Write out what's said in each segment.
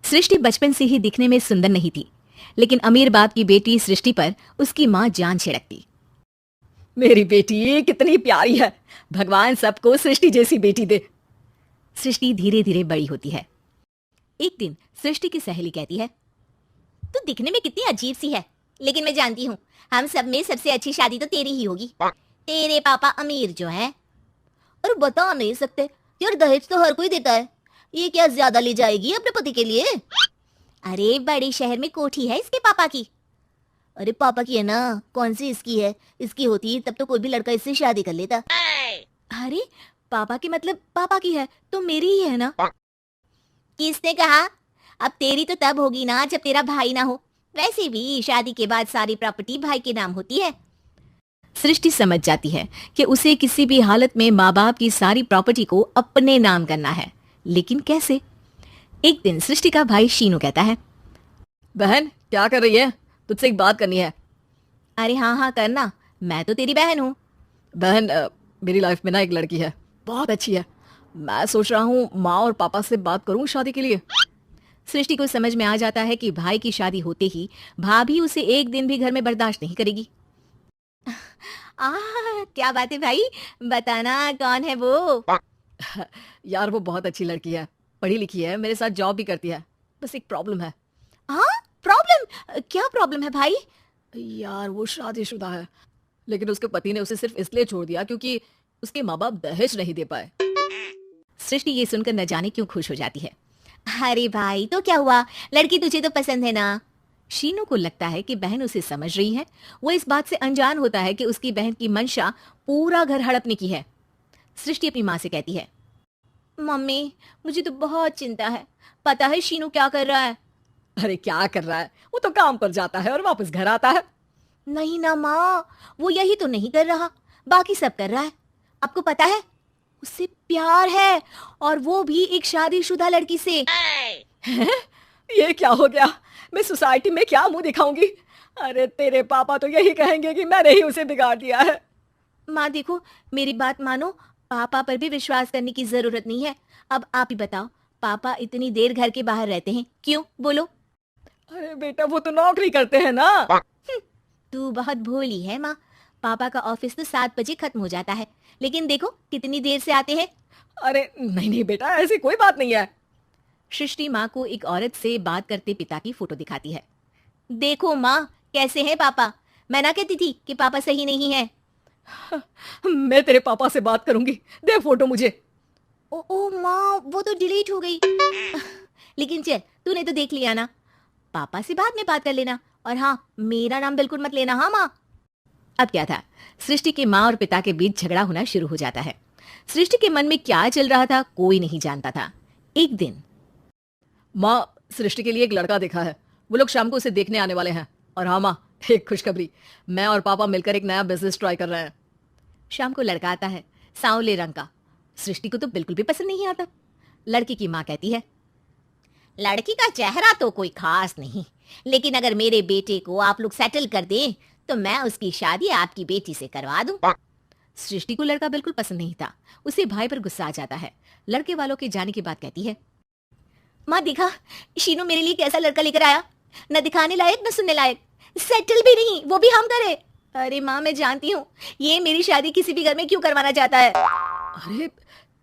सृष्टि बचपन से ही दिखने में सुंदर नहीं थी, लेकिन अमीर बाप की बेटी सृष्टि पर उसकी माँ जान छिड़कती। मेरी बेटी कितनी प्यारी है, भगवान सबको सृष्टि जैसी बेटी दे। सृष्टि धीरे धीरे बड़ी होती है। एक दिन सृष्टि की सहेली कहती है, तू दिखने में कितनी अजीब सी है, लेकिन मैं जानती हूँ हम सब में सबसे अच्छी शादी तो तेरी ही होगी। तेरे पापा अमीर जो है। और बता नहीं सकते यार, दहेज तो हर कोई देता है, ये क्या ज्यादा ले जाएगी अपने पति के लिए? अरे बड़े शहर में कोठी है इसके पापा की। अरे पापा की है ना, कौन सी इसकी है? इसकी होती तब तो कोई भी लड़का इससे शादी कर लेता। अरे पापा की मतलब पापा की है तो मेरी ही है ना। किसने कहा? अब तेरी तो तब होगी ना जब तेरा भाई ना हो। वैसे भी शादी के बाद सारी प्रॉपर्टी भाई के नाम होती है। सृष्टि समझ जाती है कि उसे किसी भी हालत में माँ बाप की सारी प्रॉपर्टी को अपने नाम करना है, लेकिन कैसे? एक दिन सृष्टि का भाई शीनू कहता है, बहन क्या कर रही है? तुझसे एक बात करनी है। अरे हाँ हाँ करना, मैं तो तेरी बहन हूँ। बहन मेरी लाइफ में ना एक लड़की है, बहुत अच्छी है। मैं सोच रहा हूँ माँ और पापा से बात करूँ शादी के लिए। सृष्टि को समझ में आ जाता है कि भाई की शादी होते ही भाभी उसे एक दिन भी घर में बर्दाश्त नहीं करेगी। क्या बात है भाई, बताना कौन है वो? यार वो बहुत अच्छी लड़की है, पढ़ी लिखी है, मेरे साथ जॉब भी करती है। बस एक प्रॉब्लम है। हाँ प्रॉब्लम? क्या प्रॉब्लम है भाई? यार वो शादीशुदा है, लेकिन उसके पति ने उसे सिर्फ इसलिए छोड़ दिया क्योंकि उसके माँ बाप दहेज नहीं दे पाए। सृष्टि ये सुनकर न जाने क्यों खुश हो जाती है। अरे भाई तो क्या हुआ, लड़की तुझे तो पसंद है ना? शीनू को लगता है कि बहन उसे समझ रही है। वो इस बात से अनजान होता है कि उसकी बहन की मंशा पूरा घर हड़पने की है। सृष्टि अपनी माँ से कहती है, मम्मी मुझे तो बहुत चिंता है, पता है शीनू क्या कर रहा है? अरे क्या कर रहा है, वो तो काम पर जाता है और वापस घर आता है। नहीं ना माँ, वो यही तो नहीं कर रहा, बाकी सब कर रहा है। आपको पता है उससे प्यार है, और वो भी एक शादीशुदा लड़की से। ये क्या हो गया? मैं सोसाइटी में क्या मुंह दिखाऊंगी? अरे तेरे पापा तो यही कहेंगे कि मैंने ही उसे बिगाड़ दिया है। माँ देखो, मेरी बात मानो, पापा पर भी विश्वास करने की जरूरत नहीं है। अब आप ही बताओ, पापा इतनी देर घर के बाहर रहते हैं क्यों, बोलो? अरे बेटा वो तो नौकरी करते हैं ना। तू बहुत भोली है माँ, पापा का ऑफिस तो 7 बजे खत्म हो जाता है, लेकिन देखो कितनी देर से आते हैं। अरे नहीं नहीं बेटा, ऐसी कोई बात नहीं है। सृष्टि माँ को एक औरत से बात करते पिता की फोटो दिखाती है। देखो माँ कैसे हैं पापा, मैं ना कहती थी कि पापा सही नहीं है। मैं तेरे पापा से बात करूंगी, दे फोटो मुझे। ओ माँ, वो तो डिलीट हो गई। लेकिन चल, तूने तो देख लिया ना, पापा से बाद में बात कर लेना, और हाँ मेरा नाम बिल्कुल मत लेना। हाँ माँ। अब क्या था, सृष्टि के माँ और पिता के बीच झगड़ा होना शुरू हो जाता है। सृष्टि के मन में क्या चल रहा था कोई नहीं जानता था। एक दिन, माँ सृष्टि के लिए एक लड़का देखा है, वो लोग शाम को उसे देखने आने वाले हैं। और हाँ माँ, एक खुशखबरी, मैं और पापा मिलकर एक नया बिजनेस ट्राई कर रहे हैं। शाम को लड़का आता है, सांवले रंग का। सृष्टि को तो बिल्कुल भी पसंद नहीं आता। लड़की की माँ कहती है, लड़की का चेहरा तो कोई खास नहीं, लेकिन अगर मेरे बेटे को आप लोग सेटल कर दें तो मैं उसकी शादी आपकी बेटी से करवा दूं। सृष्टि को लड़का बिल्कुल पसंद नहीं था। उसे भाई पर गुस्सा आ जाता है। लड़के वालों के जाने के बाद कहती है, माँ देखा, शीनू मेरे लिए कैसा लड़का लेकर आया, न दिखाने लायक न सुनने लायक, सेटल भी नहीं, वो भी हम करे। अरे माँ मैं जानती हूँ ये मेरी शादी किसी भी घर में क्यों करवाना चाहता है। अरे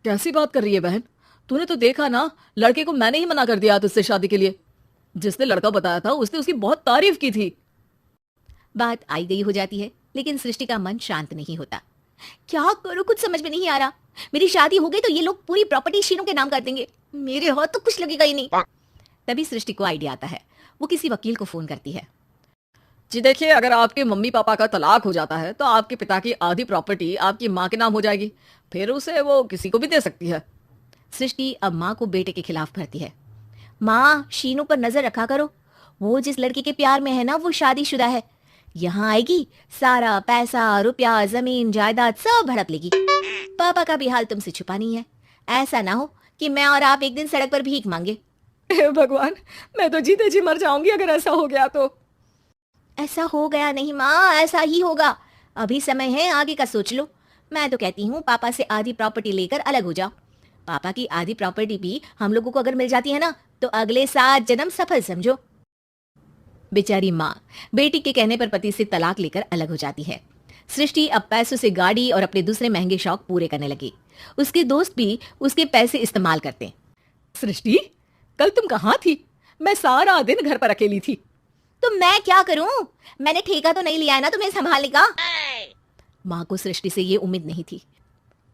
कैसी बात कर रही है बहन, तूने तो देखा ना, लड़के को मैंने ही मना कर दिया तुझसे शादी के लिए। जिसने लड़का बताया था उसने उसकी बहुत तारीफ की थी। बात आई गई हो जाती है, लेकिन सृष्टि का मन शांत नहीं होता। क्या करूँ कुछ समझ में नहीं आ रहा। मेरी शादी हो गई तो ये लोग पूरी प्रॉपर्टी शीनू के नाम कर देंगे, मेरे हाथ तो कुछ लगेगा ही नहीं। तभी सृष्टि को आइडिया आता है। वो किसी वकील को फोन करती है। जी देखिए, अगर आपके मम्मी पापा का तलाक हो जाता है तो आपके पिता की आधी प्रॉपर्टी आपकी माँ के नाम हो जाएगी, फिर उसे वो किसी को भी दे सकती है। सृष्टि अब माँ को बेटे के खिलाफ भरती है। माँ शीनू पर नजर रखा करो, वो जिस लड़के के प्यार में है ना वो शादीशुदा है। यहाँ आएगी सारा पैसा रुपया जमीन जायदाद सब हड़प लेगी। पापा का भी हाल तुमसे छुपा नहीं है। ऐसा ना हो कि मैं और आप एक दिन सड़क पर भीख मांगे। हे भगवान, मैं तो जीते जी मर जाऊंगी अगर ऐसा हो गया तो। ऐसा हो गया नहीं माँ, ऐसा ही होगा। अभी समय है, आगे का सोच लो। मैं तो कहती हूँ पापा से आधी प्रॉपर्टी लेकर अलग हो जाओ। पापा की आधी प्रॉपर्टी भी हम लोगों को अगर मिल जाती है ना तो अगले 7 जन्म सफल समझो। बेचारी माँ बेटी के कहने पर पति से तलाक लेकर अलग हो जाती है। सृष्टि अब पैसों से गाड़ी और अपने दूसरे महंगे शौक पूरे करने लगी। उसके दोस्त भी उसके पैसे इस्तेमाल करते। सृष्टि, कल तुम कहाँ थी? मैं सारा दिन घर पर अकेली थी। तो मैं क्या करूं? मैंने ठेका तो नहीं लिया है ना तुम्हें संभालने का। माँ को सृष्टि से ये उम्मीद नहीं थी।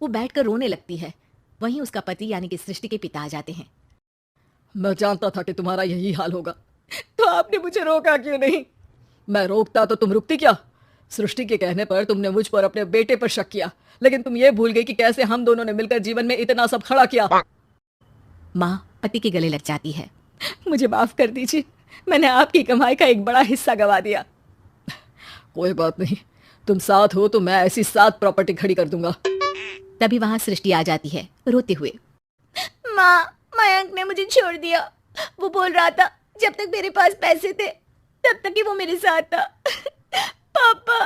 वो बैठकर रोने लगती है। वहीं उसका पति यानी कि सृष्टि के पिता आ जाते हैं। मैं जानता था कि तुम्हारा यही हाल होगा, तो आपने मुझे रोका क्यों नहीं? मैं रोकता तो तुम रुकती क्या? सृष्टि के कहने पर तुमने मुझ पर अपने बेटे पर शक किया, लेकिन तुम ये भूल गई कि कैसे हम दोनों ने मिलकर जीवन में इतना सब खड़ा किया। माँ पति के गले लग जाती है। मुझे माफ कर दीजिए, मैंने आपकी कमाई का एक बड़ा हिस्सा गवा दिया। कोई बात नहीं, तुम साथ हो तो मैं ऐसी 7 प्रॉपर्टी खड़ी कर दूंगा। तभी वहां सृष्टि आ जाती है रोते हुए। माँ, मयंक ने मुझे छोड़ दिया। वो बोल रहा था जब तक मेरे पास पैसे थे तब तक ही वो मेरे साथ था। पापा,